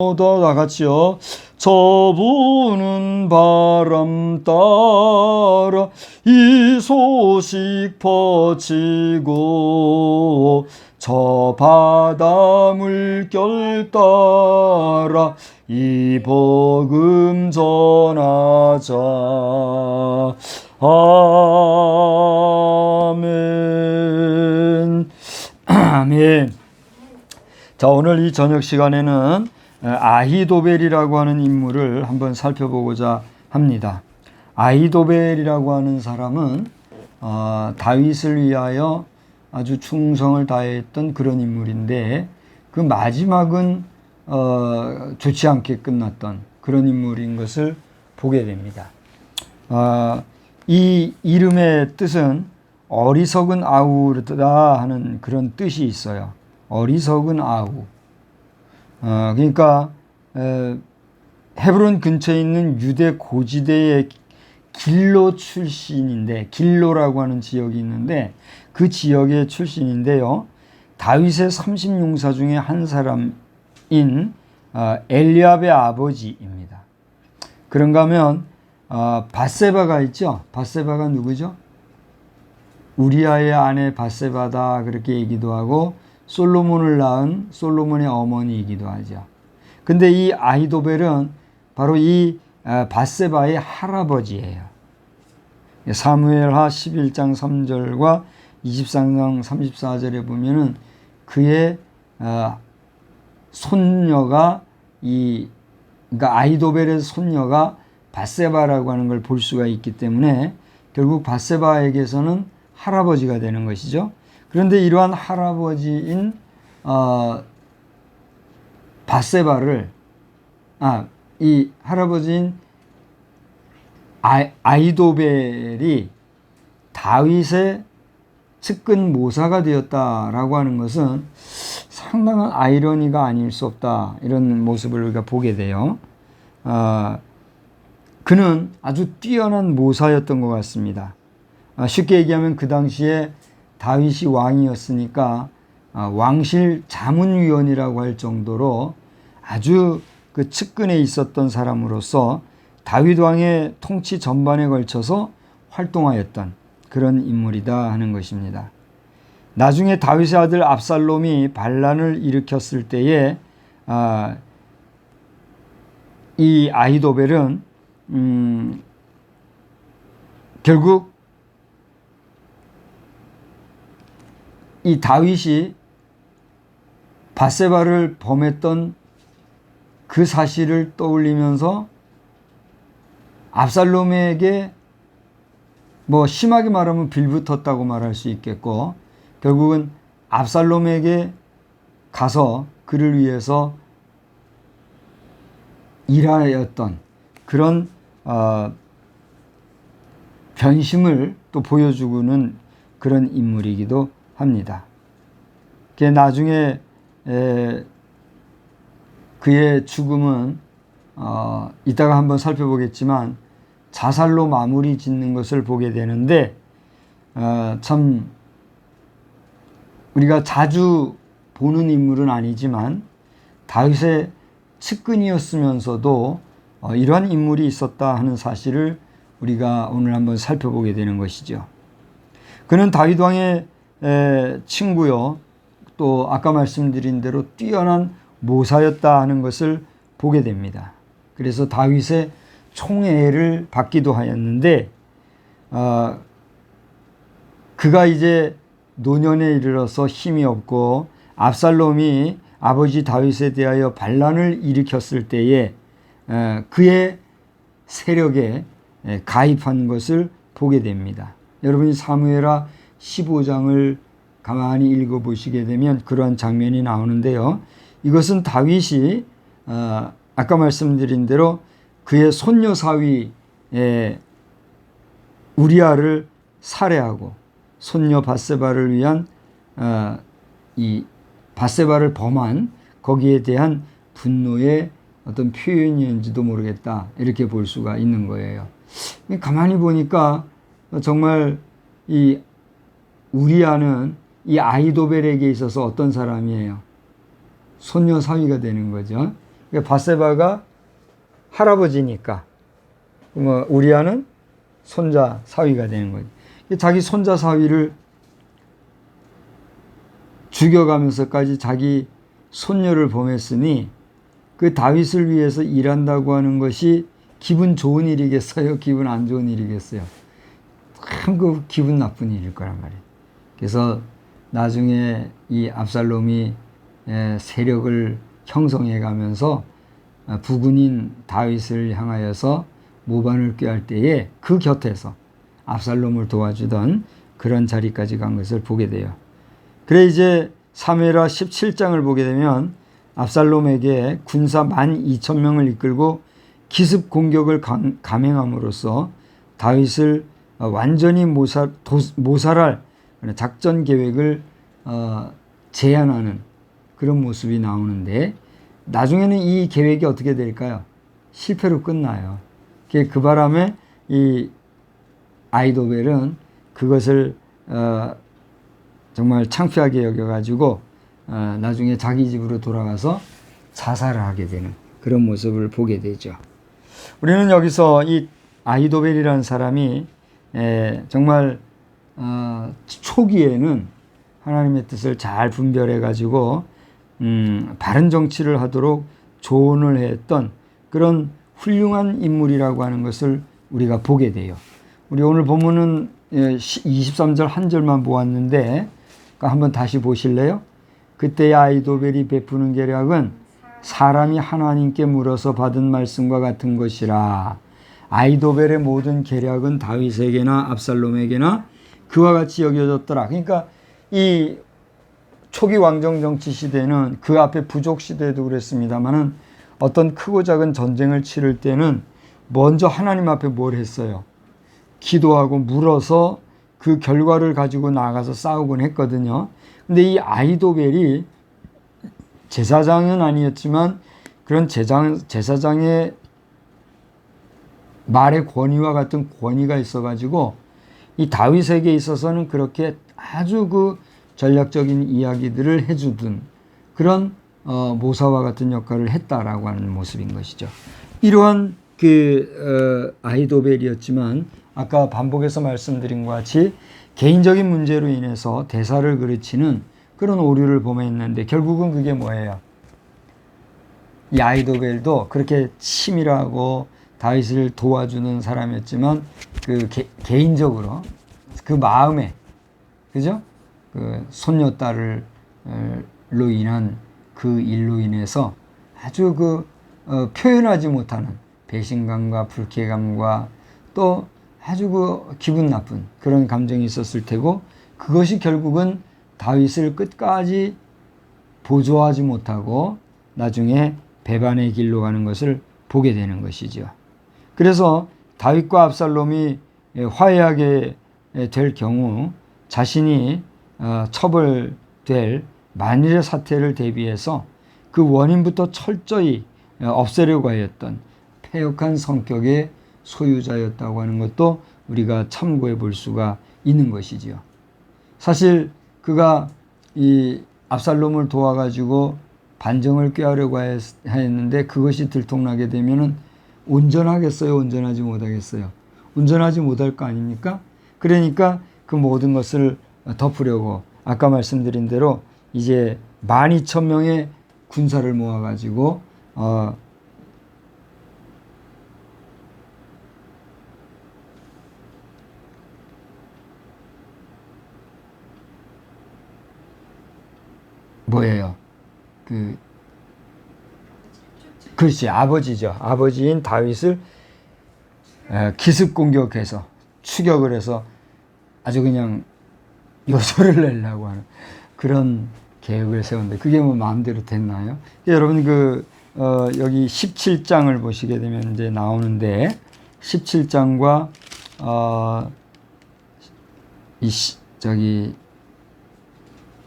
다 같이요. 저부는 바람 따라 이 소식 퍼지고 저 바다 물결 따라 이 복음 전하자. 아멘. 아멘. 자, 오늘 이 저녁 시간에는 아히도벨이라고 하는 인물을 한번 살펴보고자 합니다. 아히도벨이라고 하는 사람은 다윗을 위하여 아주 충성을 다했던 그런 인물인데 그 마지막은 좋지 않게 끝났던 그런 인물인 것을 보게 됩니다. 이 이름의 뜻은 어리석은 아우르다 하는 그런 뜻이 있어요. 어리석은 아우. 그러니까 헤브론 근처에 있는 유대 고지대의 길로 출신인데, 길로라고 하는 지역이 있는데 그 지역의 출신인데요. 다윗의 30용사 중에 한 사람인 엘리압의 아버지입니다. 그런가 하면 밧세바가 있죠. 밧세바가 누구죠? 우리아의 아내 밧세바다 그렇게 얘기도 하고 솔로몬을 낳은 솔로몬의 어머니이기도 하죠. 근데 이 아히도벨은 바로 이 밧세바의 할아버지예요. 사무엘하 11장 3절과 23장 34절에 보면은 그의 손녀가 그러니까 아히도벨의 손녀가 밧세바라고 하는 걸 볼 수가 있기 때문에 결국 밧세바에게서는 할아버지가 되는 것이죠. 그런데 이러한 할아버지인 밧세바를 이 할아버지인 아히도벨이 다윗의 측근 모사가 되었다라고 하는 것은 상당한 아이러니가 아닐 수 없다, 이런 모습을 우리가 보게 돼요. 그는 아주 뛰어난 모사였던 것 같습니다. 쉽게 얘기하면 그 당시에 다윗이 왕이었으니까 왕실 자문위원이라고 할 정도로 아주 그 측근에 있었던 사람으로서 다윗 왕의 통치 전반에 걸쳐서 활동하였던 그런 인물이다 하는 것입니다. 나중에 다윗의 아들 압살롬이 반란을 일으켰을 때에 이 아히도벨은 결국 이 다윗이 밧세바를 범했던 그 사실을 떠올리면서 압살롬에게 뭐 심하게 말하면 빌붙었다고 말할 수 있겠고, 결국은 압살롬에게 가서 그를 위해서 일하였던 그런 변심을 또 보여주고는 그런 인물이기도 합니다. 나중에 그의 죽음은 이따가 한번 살펴보겠지만 자살로 마무리 짓는 것을 보게 되는데 참 우리가 자주 보는 인물은 아니지만 다윗의 측근이었으면서도 이러한 인물이 있었다 하는 사실을 우리가 오늘 한번 살펴보게 되는 것이죠. 그는 다윗 왕의 친구요, 또 아까 말씀드린 대로 뛰어난 모사였다 하는 것을 보게 됩니다. 그래서 다윗의 총애를 받기도 하였는데 그가 이제 노년에 이르러서 힘이 없고 압살롬이 아버지 다윗에 대하여 반란을 일으켰을 때에 그의 세력에 가입한 것을 보게 됩니다. 여러분이 사무엘하 15장을 가만히 읽어보시게 되면 그러한 장면이 나오는데요. 이것은 다윗이 아까 말씀드린 대로 그의 손녀 사위 우리아를 살해하고 손녀 밧세바를 위한 이 밧세바를 범한 거기에 대한 분노의 어떤 표현이었는지도 모르겠다, 이렇게 볼 수가 있는 거예요. 가만히 보니까 정말 이 우리아는 이 아히도벨에게 있어서 어떤 사람이에요? 손녀 사위가 되는 거죠. 그러니까 밧세바가 할아버지니까 뭐 우리아는 손자 사위가 되는 거지. 자기 손자 사위를 죽여가면서까지 자기 손녀를 범했으니 그 다윗을 위해서 일한다고 하는 것이 기분 좋은 일이겠어요? 기분 안 좋은 일이겠어요? 참 그 기분 나쁜 일일 거란 말이에요. 그래서 나중에 이 압살롬이 세력을 형성해 가면서 부군인 다윗을 향하여서 모반을 꾀할 때에 그 곁에서 압살롬을 도와주던 그런 자리까지 간 것을 보게 돼요. 그래 이제 사무엘하 17장을 보게 되면 압살롬에게 군사 12,000명을 이끌고 기습 공격을 감행함으로써 다윗을 완전히 모살할 작전 계획을 제안하는 그런 모습이 나오는데 나중에는 이 계획이 어떻게 될까요? 실패로 끝나요. 그 바람에 이 아히도벨은 그것을 정말 창피하게 여겨가지고 나중에 자기 집으로 돌아가서 자살을 하게 되는 그런 모습을 보게 되죠. 우리는 여기서 이 아히도벨이라는 사람이 정말 초기에는 하나님의 뜻을 잘 분별해가지고 바른 정치를 하도록 조언을 했던 그런 훌륭한 인물이라고 하는 것을 우리가 보게 돼요. 우리 오늘 본문은 23절 한 절만 보았는데 한번 다시 보실래요? 그때 아히도벨이 베푸는 계략은 사람이 하나님께 물어서 받은 말씀과 같은 것이라. 아히도벨의 모든 계략은 다윗에게나 압살롬에게나 그와 같이 여겨졌더라. 그러니까 이 초기 왕정 정치 시대는 그 앞에 부족 시대도 그랬습니다만은 어떤 크고 작은 전쟁을 치를 때는 먼저 하나님 앞에 뭘 했어요? 기도하고 물어서 그 결과를 가지고 나가서 싸우곤 했거든요. 근데 이 아히도벨이 제사장은 아니었지만 그런 제사장의 말의 권위와 같은 권위가 있어가지고 이 다윗에게 있어서는 그렇게 아주 그 전략적인 이야기들을 해주던 그런 모사와 같은 역할을 했다라고 하는 모습인 것이죠. 이러한 아히도벨이었지만 아까 반복해서 말씀드린 것 같이 개인적인 문제로 인해서 대사를 그르치는 그런 오류를 범했는데 결국은 그게 뭐예요? 이 아히도벨도 그렇게 치밀하고 다윗을 도와주는 사람이었지만 그 개인적으로 그 마음에 그죠? 그 손녀딸로 인한 그 일로 인해서 아주 표현하지 못하는 배신감과 불쾌감과 또 아주 기분 나쁜 그런 감정이 있었을 테고 그것이 결국은 다윗을 끝까지 보조하지 못하고 나중에 배반의 길로 가는 것을 보게 되는 것이죠. 그래서 다윗과 압살롬이 화해하게 될 경우 자신이 처벌될 만일의 사태를 대비해서 그 원인부터 철저히 없애려고 하였던 패역한 성격의 소유자였다고 하는 것도 우리가 참고해 볼 수가 있는 것이지요. 사실 그가 이 압살롬을 도와가지고 반정을 꾀하려고 했는데 그것이 들통나게 되면은 온전하겠어요? 온전하지 못하겠어요? 온전하지 못할 거 아닙니까? 그러니까 그 모든 것을 덮으려고 아까 말씀드린 대로 이제 12,000명의 군사를 모아가지고 뭐예요? 그렇지, 아버지죠. 아버지인 다윗을 기습 공격해서 추격을 해서 아주 그냥 요소를 내려고 하는 그런 계획을 세웠는데 그게 뭐 마음대로 됐나요? 여러분 여기 17장을 보시게 되면 이제 나오는데 17장과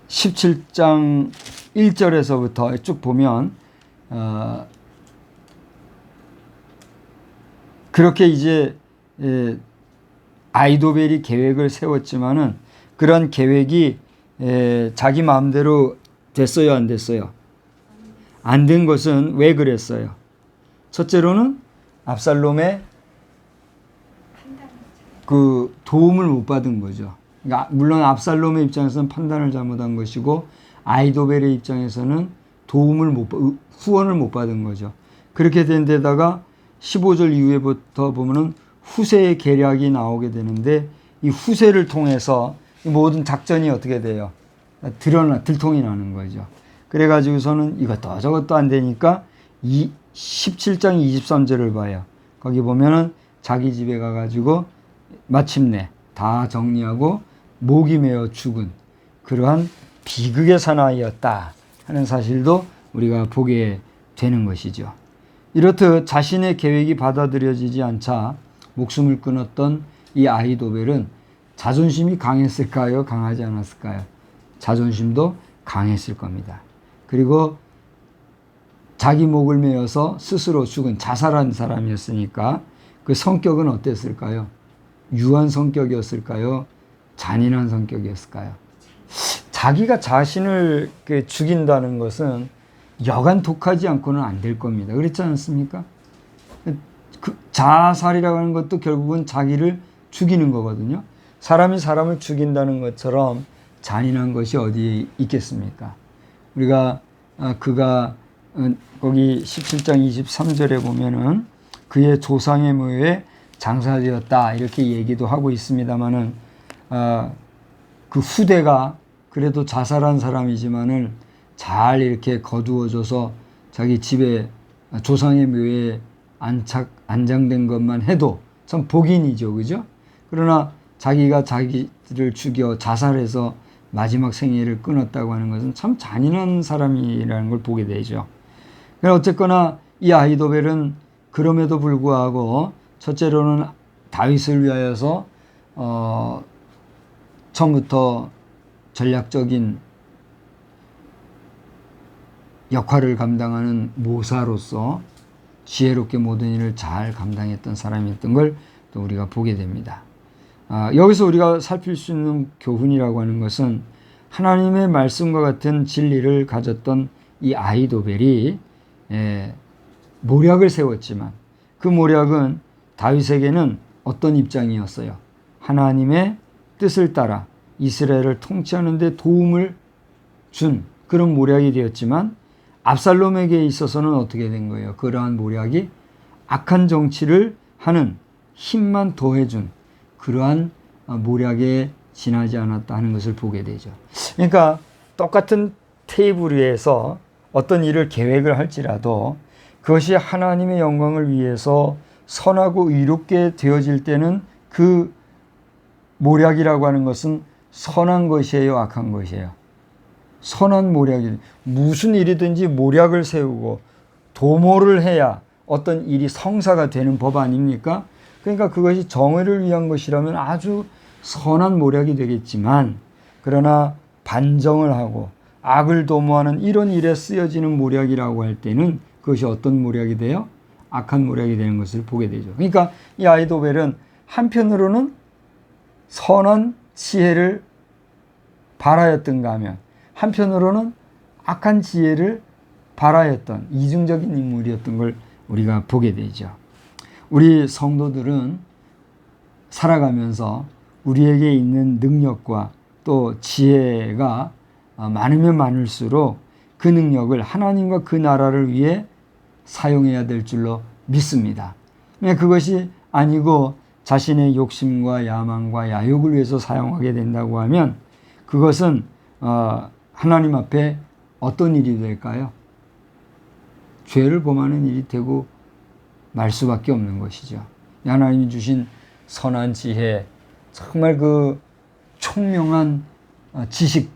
17장 1절에서부터 쭉 보면 그렇게 이제 아히도벨이 계획을 세웠지만은 그런 계획이 자기 마음대로 됐어요, 안 됐어요? 안 된 것은 왜 그랬어요? 첫째로는 압살롬의 그 도움을 못 받은 거죠. 그러니까 물론 압살롬의 입장에서는 판단을 잘못한 것이고 아히도벨의 입장에서는 후원을 못 받은 거죠. 그렇게 된 데다가 15절 이후에부터 보면은 후세의 계략이 나오게 되는데 이 후세를 통해서 이 모든 작전이 어떻게 돼요? 들통이 나는 거죠. 그래가지고서는 이것도 저것도 안 되니까 17장 23절을 봐요. 거기 보면은 자기 집에 가가지고 마침내 다 정리하고 목이 메어 죽은 그러한 비극의 사나이였다 하는 사실도 우리가 보게 되는 것이죠. 이렇듯 자신의 계획이 받아들여지지 않자 목숨을 끊었던 이 아히도벨은 자존심이 강했을까요? 강하지 않았을까요? 자존심도 강했을 겁니다. 그리고 자기 목을 메어서 스스로 죽은 자살한 사람이었으니까 그 성격은 어땠을까요? 유한 성격이었을까요? 잔인한 성격이었을까요? 자기가 자신을 죽인다는 것은 여간 독하지 않고는 안 될 겁니다. 그렇지 않습니까? 그 자살이라고 하는 것도 결국은 자기를 죽이는 거거든요. 사람이 사람을 죽인다는 것처럼 잔인한 것이 어디에 있겠습니까? 우리가 그가 거기 17장 23절에 보면은 그의 조상의 묘에 장사되었다 이렇게 얘기도 하고 있습니다만은 그 후대가 그래도 자살한 사람이지만은 잘 이렇게 거두어져서 자기 집에 조상의 묘에 안장된 것만 해도 참 복인이죠, 그죠? 그러나 자기가 자기를 죽여 자살해서 마지막 생애를 끊었다고 하는 것은 참 잔인한 사람이라는 걸 보게 되죠. 어쨌거나 이 아히도벨은 그럼에도 불구하고 첫째로는 다윗을 위하여서 처음부터 전략적인 역할을 감당하는 모사로서 지혜롭게 모든 일을 잘 감당했던 사람이었던 걸 또 우리가 보게 됩니다. 여기서 우리가 살필 수 있는 교훈이라고 하는 것은 하나님의 말씀과 같은 진리를 가졌던 이 아히도벨이 모략을 세웠지만 그 모략은 다윗에게는 어떤 입장이었어요? 하나님의 뜻을 따라 이스라엘을 통치하는 데 도움을 준 그런 모략이 되었지만 압살롬에게 있어서는 어떻게 된 거예요? 그러한 모략이 악한 정치를 하는 힘만 더해준 그러한 모략에 지나지 않았다 하는 것을 보게 되죠. 그러니까 똑같은 테이블 위에서 어떤 일을 계획을 할지라도 그것이 하나님의 영광을 위해서 선하고 의롭게 되어질 때는 그 모략이라고 하는 것은 선한 것이에요, 악한 것이에요? 선한 모략이. 무슨 일이든지 모략을 세우고 도모를 해야 어떤 일이 성사가 되는 법 아닙니까? 그러니까 그것이 정의를 위한 것이라면 아주 선한 모략이 되겠지만 그러나 반정을 하고 악을 도모하는 이런 일에 쓰여지는 모략이라고 할 때는 그것이 어떤 모략이 돼요? 악한 모략이 되는 것을 보게 되죠. 그러니까 이 아히도벨은 한편으로는 선한 지혜를 바라였던가 하면 한편으로는 악한 지혜를 바라였던 이중적인 인물이었던 걸 우리가 보게 되죠. 우리 성도들은 살아가면서 우리에게 있는 능력과 또 지혜가 많으면 많을수록 그 능력을 하나님과 그 나라를 위해 사용해야 될 줄로 믿습니다. 그것이 아니고 자신의 욕심과 야망과 야욕을 위해서 사용하게 된다고 하면 그것은 하나님 앞에 어떤 일이 될까요? 죄를 범하는 일이 되고 말 수밖에 없는 것이죠. 하나님이 주신 선한 지혜, 정말 그 총명한 지식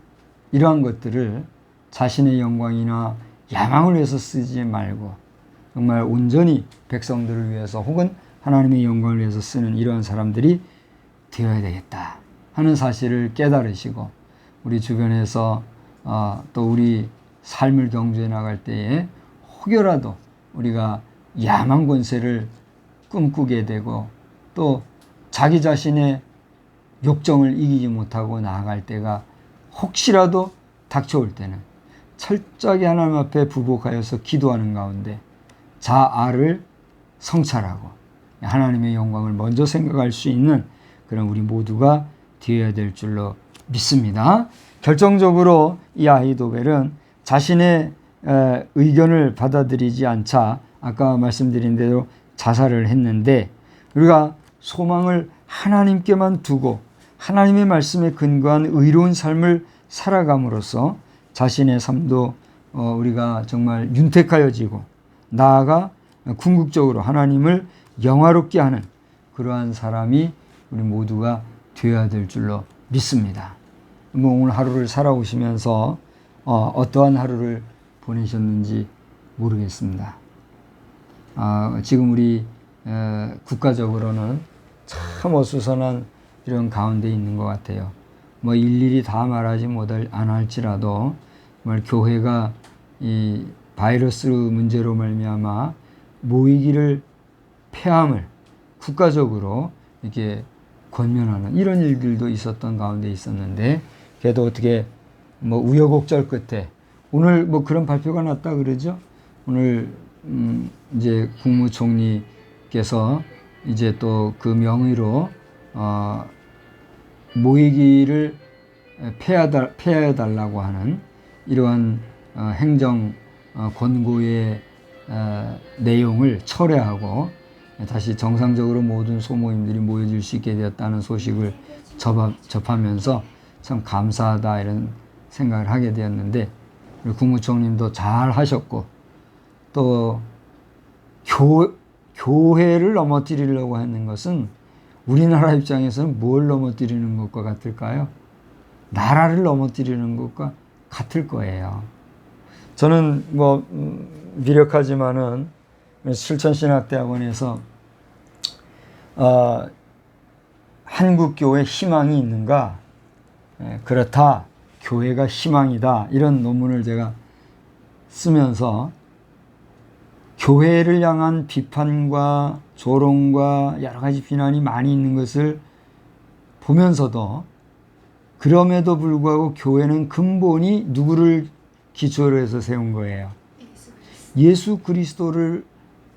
이러한 것들을 자신의 영광이나 야망을 위해서 쓰지 말고 정말 온전히 백성들을 위해서 혹은 하나님의 영광을 위해서 쓰는 이러한 사람들이 되어야 되겠다 하는 사실을 깨달으시고 우리 주변에서 또 우리 삶을 경주해 나갈 때에 혹여라도 우리가 야망 권세를 꿈꾸게 되고 또 자기 자신의 욕정을 이기지 못하고 나아갈 때가 혹시라도 닥쳐올 때는 철저하게 하나님 앞에 부복하여서 기도하는 가운데 자아를 성찰하고 하나님의 영광을 먼저 생각할 수 있는 그런 우리 모두가 되어야 될 줄로 믿습니다. 결정적으로 이 아히도벨은 자신의 의견을 받아들이지 않자 아까 말씀드린 대로 자살을 했는데, 우리가 소망을 하나님께만 두고 하나님의 말씀에 근거한 의로운 삶을 살아감으로써 자신의 삶도 우리가 정말 윤택하여지고 나아가 궁극적으로 하나님을 영화롭게 하는 그러한 사람이 우리 모두가 되어야 될 줄로 믿습니다. 오늘 하루를 살아오시면서 어떠한 하루를 보내셨는지 모르겠습니다. 지금 우리 국가적으로는 참 어수선한 이런 가운데 있는 것 같아요. 뭐 일일이 다 말하지 안 할지라도 정말 교회가 이 바이러스 문제로 말미암아 모이기를 폐함을 국가적으로 이렇게 권면하는 이런 일들도 있었던 가운데 있었는데, 그래도 어떻게 뭐 우여곡절 끝에 오늘 뭐 그런 발표가 났다 그러죠. 오늘 이제 국무총리께서 이제 또 그 명의로 모이기를 폐하여달라고 하는 이러한 행정 권고의 내용을 철회하고 다시 정상적으로 모든 소모임들이 모여질 수 있게 되었다는 소식을 접하면서 참 감사하다 이런 생각을 하게 되었는데, 우리 국무총리님도 잘 하셨고 또 교회를 넘어뜨리려고 하는 것은 우리나라 입장에서는 뭘 넘어뜨리는 것과 같을까요? 나라를 넘어뜨리는 것과 같을 거예요. 저는 뭐 미력하지만은 실천신학대학원에서 한국교회 희망이 있는가? 그렇다. 교회가 희망이다. 이런 논문을 제가 쓰면서 교회를 향한 비판과 조롱과 여러 가지 비난이 많이 있는 것을 보면서도 그럼에도 불구하고 교회는 근본이 누구를 기초로 해서 세운 거예요? 예수 그리스도를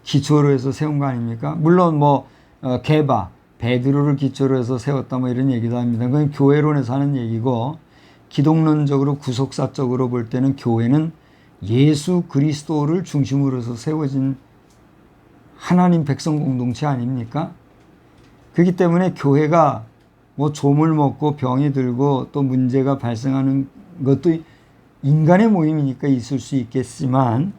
기초로 해서 세운 거 아닙니까? 물론 뭐 베드로를 기초로 해서 세웠다 뭐 이런 얘기도 합니다. 그건 교회론에서 하는 얘기고, 기독론적으로 구속사적으로 볼 때는 교회는 예수 그리스도를 중심으로 해서 세워진 하나님 백성 공동체 아닙니까? 그렇기 때문에 교회가 뭐 조물 먹고 병이 들고 또 문제가 발생하는 것도 인간의 모임이니까 있을 수 있겠지만,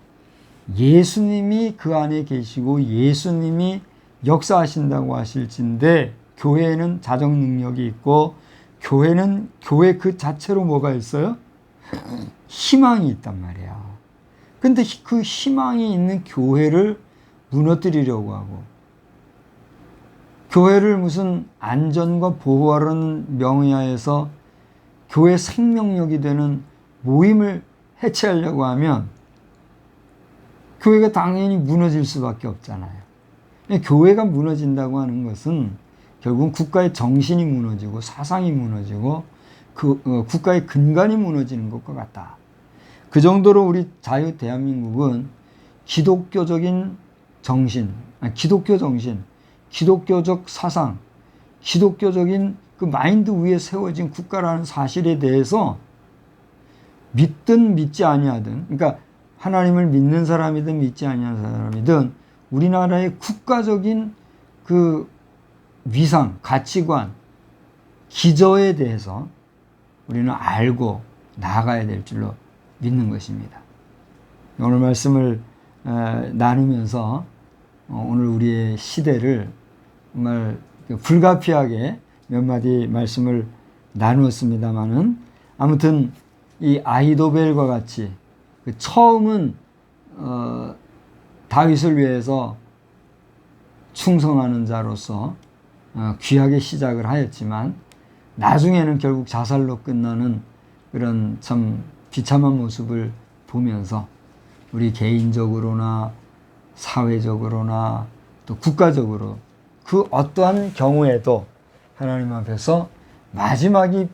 예수님이 그 안에 계시고 예수님이 역사하신다고 하실진데 교회에는 자정 능력이 있고 교회 그 자체로 뭐가 있어요? 희망이 있단 말이야. 근데 그 희망이 있는 교회를 무너뜨리려고 하고, 교회를 무슨 안전과 보호하라는 명의하에서 교회 생명력이 되는 모임을 해체하려고 하면 교회가 당연히 무너질 수밖에 없잖아요. 교회가 무너진다고 하는 것은 결국은 국가의 정신이 무너지고 사상이 무너지고 국가의 근간이 무너지는 것과 같다. 그 정도로 우리 자유 대한민국은 기독교적인 정신, 기독교적 사상, 기독교적인 그 마인드 위에 세워진 국가라는 사실에 대해서 믿든 믿지 아니하든, 그러니까 하나님을 믿는 사람이든 믿지 아니하는 사람이든 우리나라의 국가적인 그 위상, 가치관, 기저에 대해서 우리는 알고 나아가야 될 줄로 믿는 것입니다. 오늘 말씀을 나누면서 오늘 우리의 시대를 정말 불가피하게 몇 마디 말씀을 나누었습니다마는, 아무튼 이 아히도벨과 같이 처음은 다윗을 위해서 충성하는 자로서 귀하게 시작을 하였지만 나중에는 결국 자살로 끝나는 그런 참 비참한 모습을 보면서 우리 개인적으로나 사회적으로나 또 국가적으로 그 어떠한 경우에도 하나님 앞에서 마지막이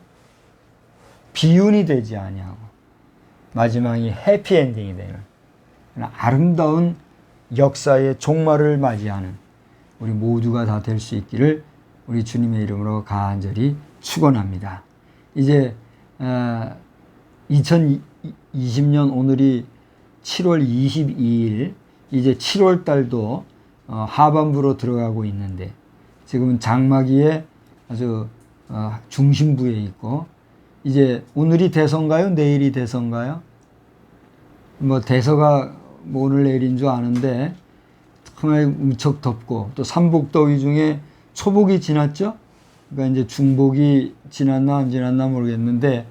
비운이 되지 아니하고 마지막이 해피엔딩이 되는 아름다운 역사의 종말을 맞이하는 우리 모두가 다 될 수 있기를 우리 주님의 이름으로 간절히 축원합니다. 이제 2020년 오늘이 7월 22일, 이제 7월 달도 하반부로 들어가고 있는데 지금은 장마기에 아주 중심부에 있고, 이제 오늘이 대선가요? 내일이 대선가요? 뭐 대서가 뭐 오늘 내일인 줄 아는데 정말 무척 덥고, 또 삼복더위 중에 초복이 지났죠? 그러니까 이제 중복이 지났나 안 지났나 모르겠는데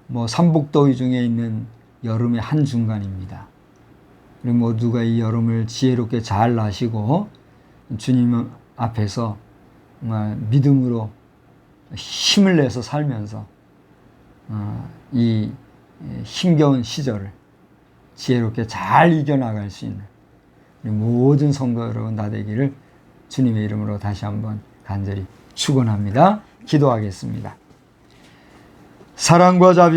뭐 삼복더위 중에 있는 여름의 한 중간입니다. 우리 모두가 이 여름을 지혜롭게 잘 나시고 주님 앞에서 정말 믿음으로 힘을 내서 살면서 이 힘겨운 시절을 지혜롭게 잘 이겨나갈 수 있는 우리 모든 성도 여러분 다 되기를 주님의 이름으로 다시 한번 간절히 축원합니다. 기도하겠습니다. 사랑과 자비